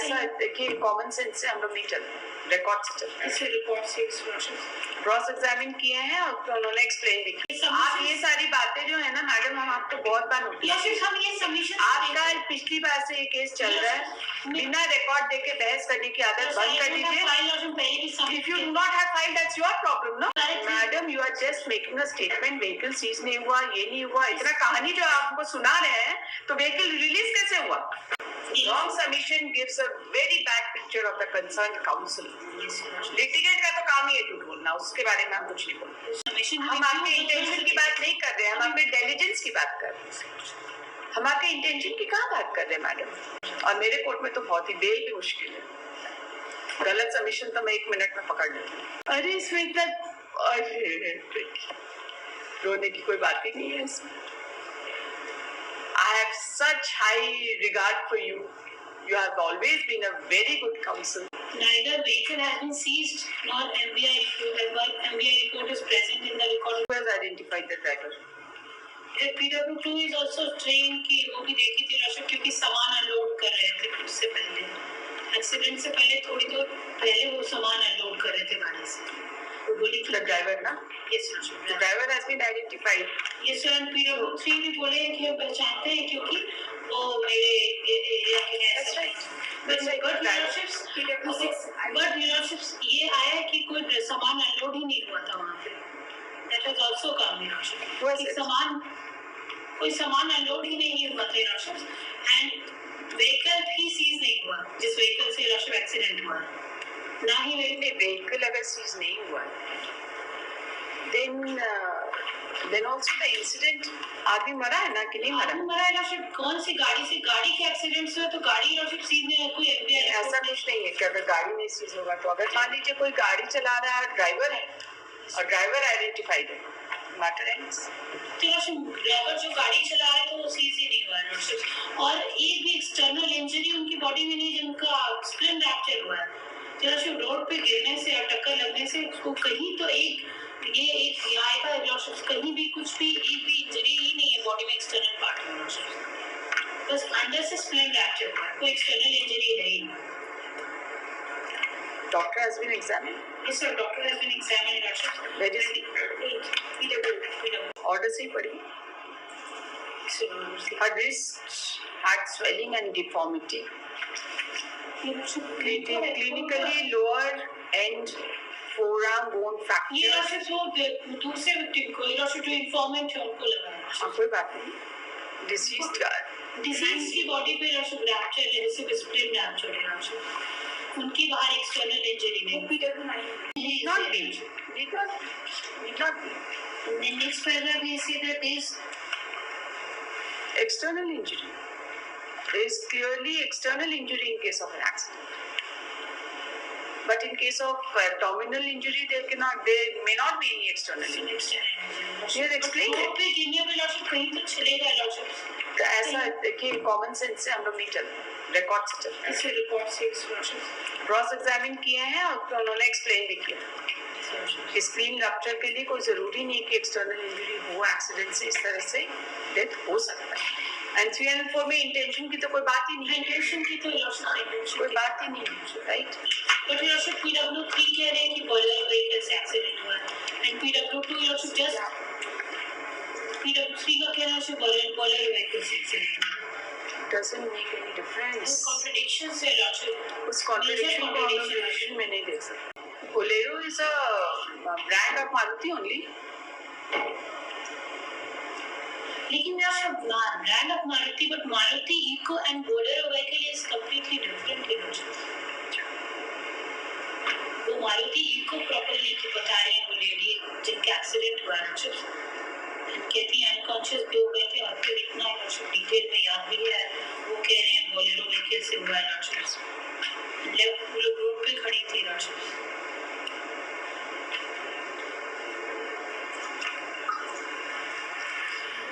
ऐसा देखिए common sense से हम लोग नहीं चलते, रिकॉर्ड से चलते हैं। इसे रिकॉर्ड से क्रॉस एग्जामिन किए हैं और तो उन्होंने एक्सप्लेन भी किया। आप ये सारी बातें जो है ना मैडम, हम आपको बहुत बार नोटिस हम ये सबमिशन आपका पिछली बार से ये केस चल रहा है, बिना रिकॉर्ड देके बहस करने की आदत बंद कर दीजिए। If you do not have file that's your problem ना madam, you are just making a statement, vehicle seize नहीं हुआ, ये नहीं हुआ, इतना कहानी जो आप हमको सुना रहे हैं, तो व्हीकल रिलीज कैसे हुआ? Wrong submission gives a very bad picture of the concerned counsel. Litigant का तो काम ही है झूठ बोलना, उसके बारे में हम कुछ नहीं बोलते। हम आपके इंटेंशन की बात नहीं कर रहे हैं, हम आपके डेलिजेंस की बात कर रहे हैं। हम आपके इंटेंशन की कहाँ बात कर रहे हैं मैडम? और मेरे कोर्ट में तो बहुत ही बेल भी मुश्किल है। गलत सबमिशन तो मैं 1 मिनट में पकड़ लेती हूँ। अरे इसमें इतना रोने की कोई बात ही नहीं है इसमें। I have such high regard for you. You have always been a very good counsel. Neither vehicle has been seized nor MBI report is present in the record. Who has identified the driver? PW2 is also trained कि वो भी देखी थी रशक, क्योंकि सामान unload कर रहे थे उससे पहले, एक्सीडेंट से पहले थोड़ी देर पहले वो सामान अनलोड कर रहे थे गाड़ी से। The driver ना? Yes sir. The driver has been identified. Yes sir. And PW3 भी बोले कि वो पहचानते हैं क्योंकि वो मेरे That's right. But dealerships ये आया कि कोई सामान अनलोड ही नहीं हुआ था वहाँ पे। That has also come dealership. कोई सामान अनलोड ही नहीं हुआ था dealerships and vehicle भी सीज नहीं हुआ, जिस vehicle से dealership एक्सीडेंट हुआ। ना ही vehicle अगर सीज नहीं हुआ then also the incident, आदमी मरा है ना कि नहीं मरा? मरा है dealership, कौन सी गाड़ी से, गाड़ी के एक्सीडेंट से तो गाड़ी dealership सीज नहीं है, कोई FBI ऐसा कुछ नहीं है कि अगर गाड़ी नहीं सीज होगा तो अगर मान लीजिए कोई गाड़ी चला रहा है, ड्राइवर है और ड्राइवर आइडेंटिफाइड है, मैटर एंड्स। ड्राइवर जो गाड़ी चला रहा है तो वो सीज ही नहीं हुआ है और एक भी एक्सटर्नल इंजरी उनकी बॉडी में नहीं, जिनका स्प्लिन फ्रैक्चर हुआ है। जब रोड पे गिरने से या टक्कर लगने से उसको कहीं तो एक आएगा लॉसेस, कहीं भी कुछ भी एक भी इंजरी ही नहीं है बॉडी में एक्सटर्नल पार्ट में लॉसेस, बस अंदर से स्प्लिन फ्रैक्चर हुआ है, कोई एक्सटर्नल इंजरी है ही नहीं। Doctor has been examined. Yes sir, doctor has been examined lordship. Where is he? PW. Order से पढ़ी। Her wrist had swelling and deformity. Clinically lower end forearm bone fracture. ये losses वो दूसरे victim को, ये losses जो informant है उनको लगा है। कोई बात नहीं। डिसीज की बॉडी पे लॉसेस फ्रैक्चर है, जैसे स्प्लिन फ्रैक्चर है लॉसेस। उनकी बाहर एक्सटर्नल इंजरी नहीं। Not be. Need not be. In the next paragraph we say that is external injury. There is clearly external injury in case of an accident. But in case of abdominal injury, there may not be any external injury. She has explained it. पे गिरने पे losses कहीं तो चलेगा losses. तो ऐसा देखिए common sense से हम लोग नहीं चलते, रिकॉर्ड से चलते हैं। इसे रिकॉर्ड से लॉसेस क्रॉस एग्जामिन किए हैं और तो उन्होंने एक्सप्लेन भी किया। स्प्लीन रप्चर के लिए कोई जरूरी नहीं कि एक्सटर्नल इंजरी हो, एक्सीडेंट से इस तरह से डेथ हो सकता है। एंड 3 and 4 में इंटेंशन की तो कोई बात ही नहीं है। इंटेंशन की तो लॉसेस कोई बात ही नहीं है, राइट? बट लॉसेस PW3 कह रहे हैं कि बॉलर व्हीकल से एक्सीडेंट हुआ and PW2 losses just PW3 का कहना है बॉलर व्हीकल से एक्सीडेंट हुआ। Doesn't make any difference. Contradiction से लॉसेस, उस contradiction को हम लोग रिलेशन में नहीं देख सकते। Bolero is a brand of Maruti only. लेकिन मेरा शब्द brand of Maruti, but Maruti Eeco and Bolero vehicle is completely different. वो मारुति इको प्रॉपर्ली तो बता रही है वो लेडी जिनका एक्सीडेंट हुआ है, कहती है अनकॉन्शियस भी हो गए थे और फिर इतना डिटेल में याद भी है, वो कह रहे हैं बोलेरो व्हीकल से हुआ है। लेफ्ट वो लोग रोड पे खड़ी थी राशि।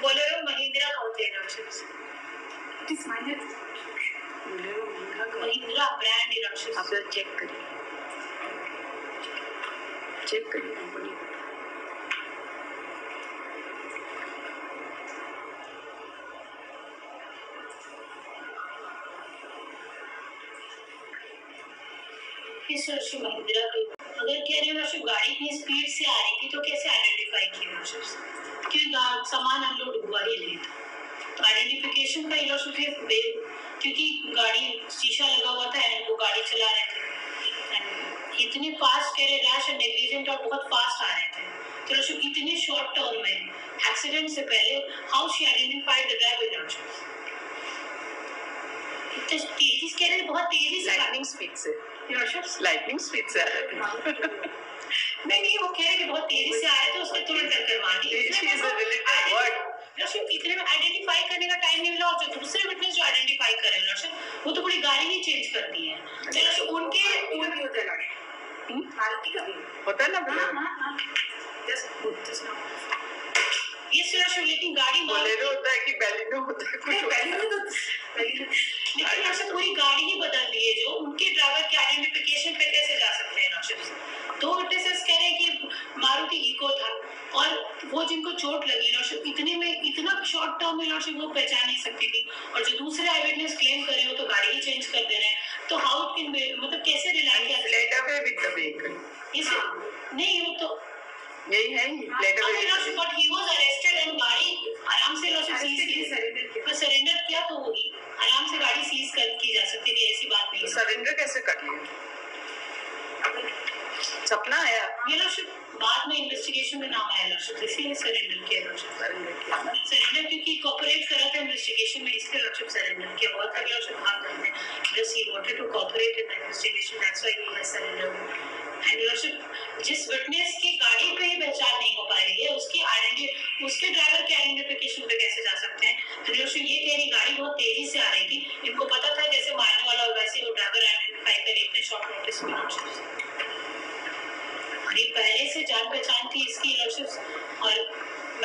बोलेरो महिंद्रा का होते हैं राशि। It is minor. Bolero Mahindra brand है राशि। आप जरा चेक करिए कंपनी। किस लॉर्डशिप महिंद्रा की अगर कह रहे हो लॉर्डशिप गाड़ी इतनी स्पीड से आ रही थी तो कैसे आइडेंटिफाई किया लॉर्डशिप क्योंकि सामान अनलोड हुआ ही नहीं था तो आइडेंटिफिकेशन का लॉर्डशिप क्योंकि गाड़ी शीशा लगा हुआ था एंड वो गाड़ी चला रहे थे एंड इतनी फास्ट कह रहे रैश एंड नेग्लिजेंट और बहुत फास्ट आ रहे थे तो लॉर्डशिप इतने शॉर्ट टर्म में एक्सीडेंट से पहले how she identified the driver lordship तेजी से कह रहे बहुत तेजी से लाइटनिंग स्पीड से लॉर्डशिप लाइटनिंग स्पीड से आ रहे थे। नहीं वो कह रहे कि बहुत तेजी से आए तो उसने तुरंत टक्कर मार दी She is a relative word. Lordship इतने में आइडेंटिफाई करने का टाइम नहीं मिला और जो दूसरे विटनेस जो आइडेंटिफाई कर रहे हैं लॉर्डशिप वो तो पूरी गाड़ी ही चेंज कर दी है तो लॉर्डशिप उनके होता है मारुति का भी होता है ना जस्ट ये लॉर्डशिप लेकिन गाड़ी बोलेरो होता है कि बैलिनो होता है कुछ लेकिन लॉर्डशिप पूरी गाड़ी ही बदल दी है जो उनके ड्राइवर के आइडेंटिफिकेशन पे कैसे जा सकते हैं लॉर्डशिप दो विटनेसेस कह रहे हैं कि मारुति इको था और वो जिनको चोट लगी लॉर्डशिप इतने में इतना शॉर्ट टर्म में लॉर्डशिप वो पहचान नहीं सकती थी और जो दूसरे आई विटनेस क्लेम कर रहे हो तो गाड़ी ही चेंज कर दे रहे हैं तो हाउ इट कैन मतलब कैसे रिलाई किया let away with the vehicle इसे नहीं वो तो यही है let away lordship but he was arrested and गाड़ी आराम से लॉर्डशिप सीज सरेंडर किया तो वो आराम से गाड़ी सीज कर की जा सकती थी ऐसी बात नहीं सरेंडर कैसे कर लिया सपना आया ये लॉर्डशिप बाद में इन्वेस्टिगेशन में नाम आया लॉर्डशिप इसीलिए सरेंडर किया लॉर्डशिप सरेंडर क्योंकि कोऑपरेट कर रहा था इन्वेस्टिगेशन में इसलिए लॉर्डशिप सरेंडर किया बहुत तक लॉर्डशिप भाग गए थे just he wanted to cooperate in the investigation that's why he has surrender and lordship जिस विटनेस की गाड़ी पे ही पहचान नहीं हो पा रही है उसकी आइडेंटिटी उसके ड्राइवर के आइडेंटिफिकेशन पे कैसे जा सकते हैं तो लॉर्डशिप ये कह रही गाड़ी बहुत तेजी से आ रही थी इनको पता था जैसे मारने वाला और वैसे वो ड्राइवर आइडेंटिफाई करे इतने शॉर्ट नोटिस में लॉर्डशिप ये पहले से जान पहचान थी इसकी लॉर्डशिप और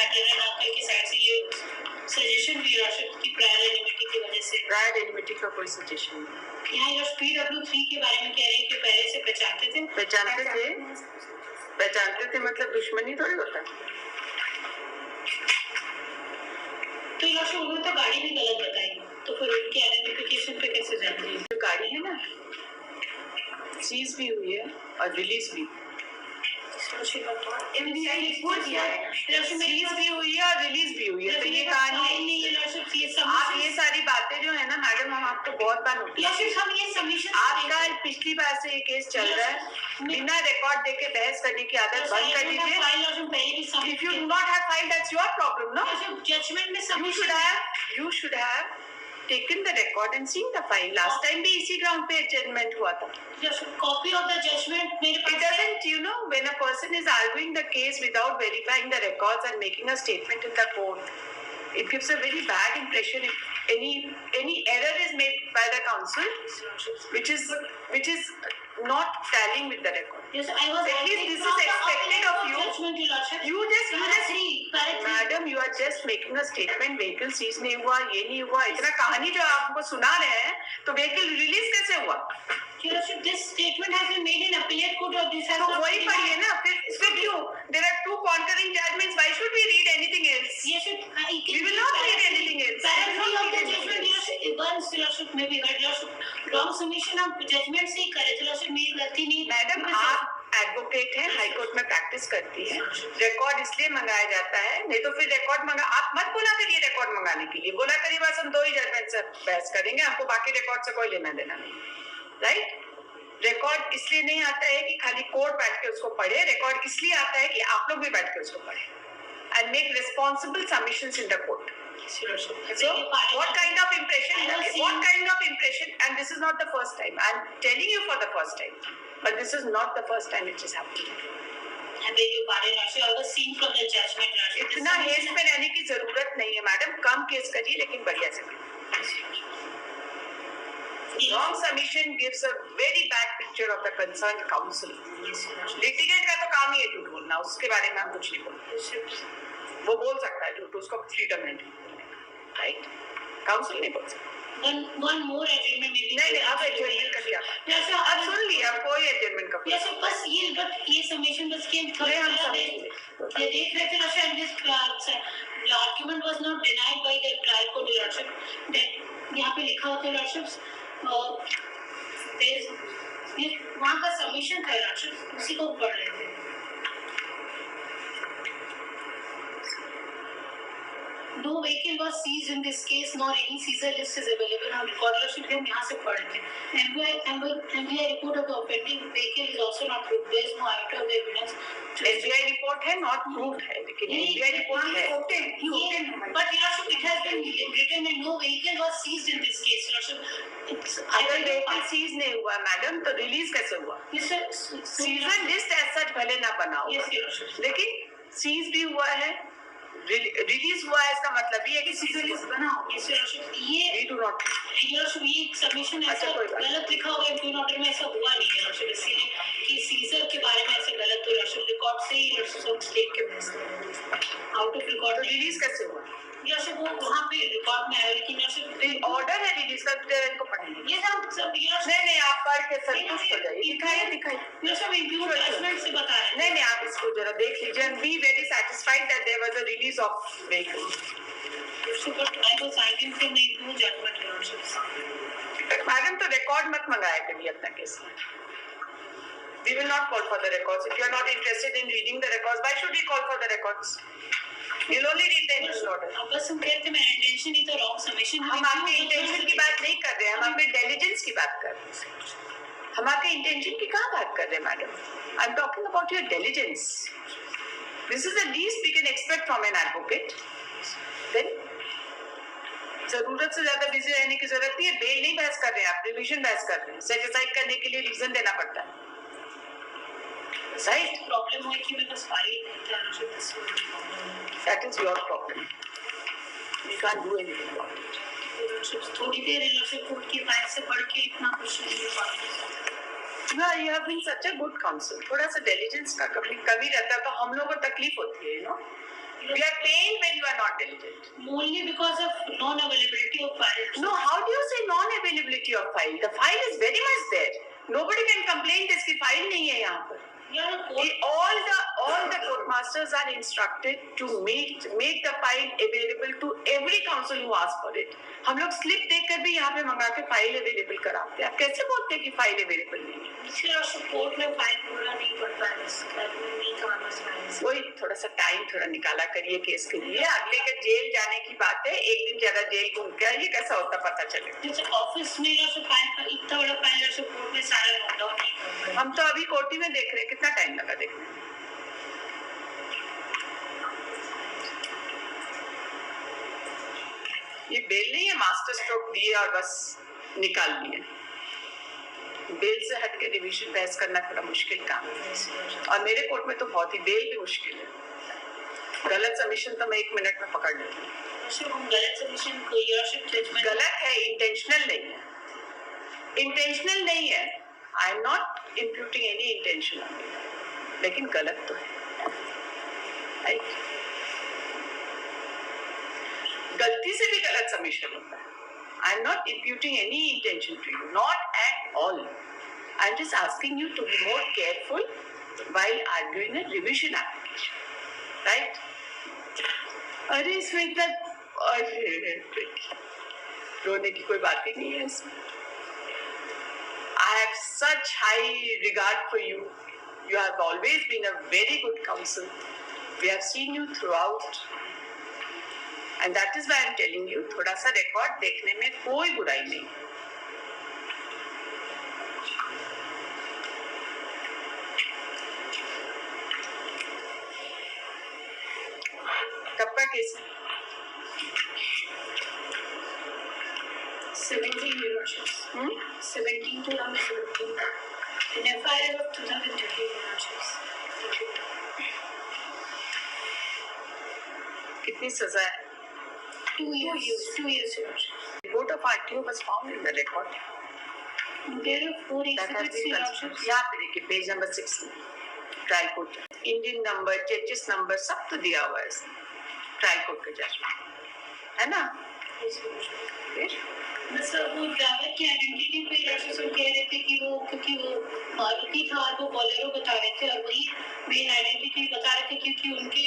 मैकलेरन अंकल की साइड से ये सजेशन भी लॉर्डशिप की प्रायर एनिमिटी की वजह से प्रायर एनिमिटी का कोई सजेशन नहीं यहाँ लॉर्डशिप PW3 के बारे में कह रहे हैं कि पहले से पहचानते थे मतलब दुश्मनी थोड़ी होता तो लॉर्डशिप उन्होंने तो गाड़ी भी गलत बताई तो फिर उनके आइडेंटिफिकेशन पे कैसे जाते हैं जो गाड़ी है ना सीज भी हुई है और रिलीज भी रिलीज भी हुई है तो ये कहानी आप ये सारी बातें जो है ना मैडम हम आपको बहुत बार आपका पिछली बार से ये केस चल रहा है बिना रिकॉर्ड देके बहस करने की आदत बंद कर दीजिए if you do not have file that's your problem no judgement में you should have taken the record and seen the file last time भी इसी ground पे adjournment हुआ था copy of the judgment मेरे पास it doesn't you know when a person is arguing the case without verifying the records and making a statement in the court it gives a very bad impression if any error is made by the counsel which is not tallying with the record. Yes, I was. At least this is expected of you. You just madam, you are just making a statement. Vehicle seize नहीं हुआ, ये नहीं हुआ. इतना कहानी जो आपको सुना रहे हैं, तो vehicle release कैसे हुआ? This statement has been made in appellate court or this has. तो वही पढ़िए ना. फिर क्यों? There are two concurring judgments. Why should we read anything else? Yes, we will not read anything else. Paragraph of the judgment, once lordship maybe heard lordship wrong submission of judgment से ही करे तो lordship मेरी गलती नहीं. Madam आप advocate हैं, high court में practice करती हैं. रिकॉर्ड इसलिए मंगाया जाता है, नहीं तो फिर रिकॉर्ड मंगा आप मत बोला करिए रिकॉर्ड मंगाने के लिए. बोला करिए बस हम 2 ही जजमेंट से बहस करेंगे, आपको बाकी रिकॉर्ड से कोई लेना देना नहीं. राइट? रिकॉर्ड इसलिए नहीं आता है कि खाली कोर्ट बैठ के उसको पढ़े. रिकॉर्ड इसलिए आता है कि आप लोग भी बैठ के उसको पढ़े and make responsible submissions in the court. So what kind of impression, and this is not the first time, I'm telling you for the first time, but this is not the first time it is happening. And then you pardon us, you have seen from the judgment. इतना help में रहने की जरूरत नहीं है madam. कम case करिए लेकिन बढ़िया से करिए. Wrong submission gives a very bad picture of the concerned counsel. Litigant का तो काम ही है झूठ बोलना, उसके बारे में हम कुछ नहीं बोलते. वो बोल सकता है झूठ, उसको फ्रीडम है, राइट? काउंसिल नहीं बोल सकता. One more adjournment maybe. नहीं अब adjournment कर दिया. अब सुन लिया, अब कोई adjournment का. Yes, बस ये submission बस के नहीं हम समझेंगे. ये देख रहे थे ना शायद this argument was not denied by the trial court lordship. That यहाँ पे लिखा होता है lordships. ये वहाँ का सबमिशन था राशि, उसी को पढ़ रहे थे। No vehicle was seized in this case, nor any seizure list is available on record. हम यहाँ से पढ़ रहे थे। MBI report of the offending vehicle is also not proved. There is no item of evidence. SBI report है, not proved है, लेकिन SBI report है। But it has been written and no vehicle was seized in this case. अगर vehicle seize नहीं हुआ madam तो release कैसे हुआ? सीजर लिस्ट एज सच भले ना बना हो, लेकिन सीज भी हुआ है, रिलीज हुआ है, इसका मतलब ये है कि सीजर लिस्ट बना हो। ये डू नॉट ये सबमिशन ऐसा गलत लिखा हुआ है, क्यों ऑर्डर में ऐसा हुआ नहीं है राशि, इसलिए कि सीजर के बारे में ऐसे गलत तो राशि रिकॉर्ड से ही राशि देख के आउट ऑफ रिकॉर्ड रिलीज कैसे हुआ? राशि वो वहाँ पे रिकॉर्ड में आया, लेकिन राशि ऑर्डर है रिलीज का, इनको पढ़ेंगे। ये सब नहीं आप पढ़ के संतुष्ट हो जाइए। दिखाइए ये सब इंक्लूड जजमेंट से बता रहे हैं। नहीं आप इसको जरा देख लीजिए and be very satisfied that there was a release of vehicle. But I was arguing for the include judgment. Madam तो रिकॉर्ड मत मंगाया करिए अपना केस में। We will not call for the records. If you are not interested in reading the records, why should we call for the records? You'll only read the initial order. अब बस हम कहते हैं मेरा इंटेंशन ही तो wrong submission है। हम आपके इंटेंशन की बात नहीं कर रहे हैं, हम आपके डिलिजेंस की बात कर रहे हैं। हम आपके इंटेंशन की कहाँ बात कर रहे हैं madam? I am talking about your diligence. This is the least we can expect from an advocate. Then जरूरत से ज्यादा बिजी रहने की जरूरत नहीं है। बेल नहीं बहस कर रहे हैं आप, रिविजन बहस कर रहे हैं। सेटिस्फाइड करने के लिए रीजन देना पड़ता है, राइट? प्रॉब्लम है कि मेरे पास फाइल नहीं था। That is your problem. You can't do anything about it. थोड़ी देर इलेक्शन कोर्ट की फाइल से पढ़ के इतना कुछ नहीं हो पाता। No, you have been such a good counsel. थोड़ा सा diligence का कमी रहता है तो हम लोगों को तकलीफ होती है, you know. We are pained when you are not diligent. Only because of non-availability of files. No, how do you say non-availability of file? The file is very much there. Nobody can complain that इसकी file नहीं है यहाँ पर. All the court masters are instructed to make the file available to every counsel who asks for it. हम लोग slip देखकर भी यहाँ पे मंगा के फाइल अवेलेबल कराते हैं। आप कैसे बोलते हैं कि फाइल अवेलेबल नहीं है? कोर्ट में फाइल पूरा नहीं पड़ता है। वही थोड़ा सा टाइम थोड़ा निकाला करिए केस के लिए। अगले के जेल जाने की बात है, एक दिन ज्यादा जेल घूम के आइए, कैसा होता पता चलेगा। ऑफिस में फाइल इतना बड़ा फाइल कोर्ट में सारा नोट डाउन नहीं करता। हम तो अभी कोर्ट में देख रहे हैं, कितना टाइम लगा देखने में। ये बेल नहीं है मास्टर स्ट्रोक दिए और बस निकाल दिए। बेल से हट के रिवीजन बहस करना थोड़ा मुश्किल काम है, और मेरे कोर्ट में तो बहुत ही बेल भी मुश्किल है। गलत सबमिशन तो मैं 1 मिनट में पकड़ लेती हूँ। गलत है, इंटेंशनल नहीं है, इंटेंशनल नहीं है। I am not imputing any intention, लेकिन गलत तो है, राइट? गलती से भी गलत सबमिशन होता है। I am not imputing any intention to you, not at all. I am just asking you to be more careful while arguing a revision application, right? अरे इसमें इतना रोने की कोई बात ही नहीं है इसमें। I have such high regard for you. You have always been a very good counsel. We have seen you throughout. And that is why I am telling you, थोड़ा सा रिकॉर्ड देखने में कोई बुराई नहीं। कब का case? 17 years. 17 to 17. In FIR of 2013 years. कितनी सजा है? 2 years. 2 years. Report of RTO was found in the record. There are 4 exhibits. यहाँ पे देखिए पेज नंबर 6 में ट्रायल कोर्ट, इंडियन नंबर, जजेस नंबर सब तो दिया हुआ है ट्रायल कोर्ट का जजमेंट, है ना? मतलब वो ड्राइवर की आइडेंटिटी पे राशि कह रहे थे कि वो क्योंकि वो मारुति था और वो बोलेरो बता रहे थे, और वही मेन आइडेंटिटी बता रहे थे क्योंकि उनके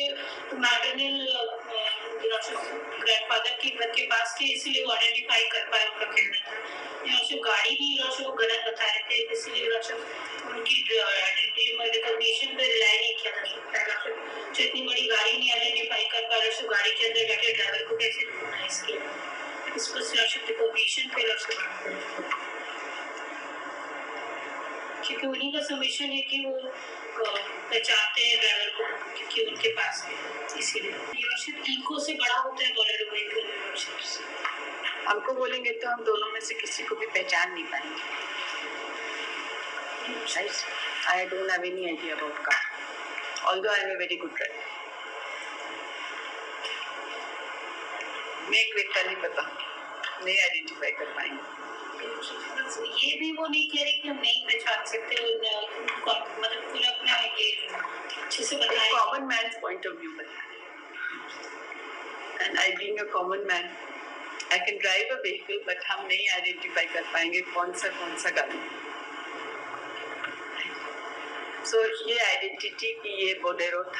मैटरनल ग्रैंडफादर के घर के पास थे, इसीलिए वो आइडेंटिफाई कर पाए। उनका कहना था। गाड़ी भी वो गलत बता रहे थे, इसीलिए उनकी रिकॉग्निशन पे रिलाई नहीं किया जा सकता है। जो इतनी बड़ी गाड़ी नहीं आइडेंटिफाई कर पा रहे, गाड़ी के अंदर जाके ड्राइवर को कैसे ढूंढना है, इसके इस पर रिकॉग्निशन पे बात करें, क्योंकि उन्हीं का सबमिशन है कि वो पहचानते हैं ड्राइवर को, क्योंकि उनके पास है, इसीलिए डीलरशिप इको से बड़ा होता है बोलेरो व्हीकल डीलरशिप से। हमको बोलेंगे तो हम दोनों में से किसी को भी पहचान नहीं पाएंगे। I don't have any idea about car, although I am a very good driver. Make वेक का नहीं पता, नहीं आइडेंटिफाई कर पाएंगे। ये भी वो नहीं कह रहे कि हम नहीं पहचान सकते, मतलब पूरा अपना ये अच्छे से बताएं। Common man point of view बताएं। And I being a common man, I can drive a vehicle, but हम नहीं आइडेंटिफाई कर पाएंगे कौन सा गाड़ी। So ये आइडेंटिटी की ये बोलेरो था।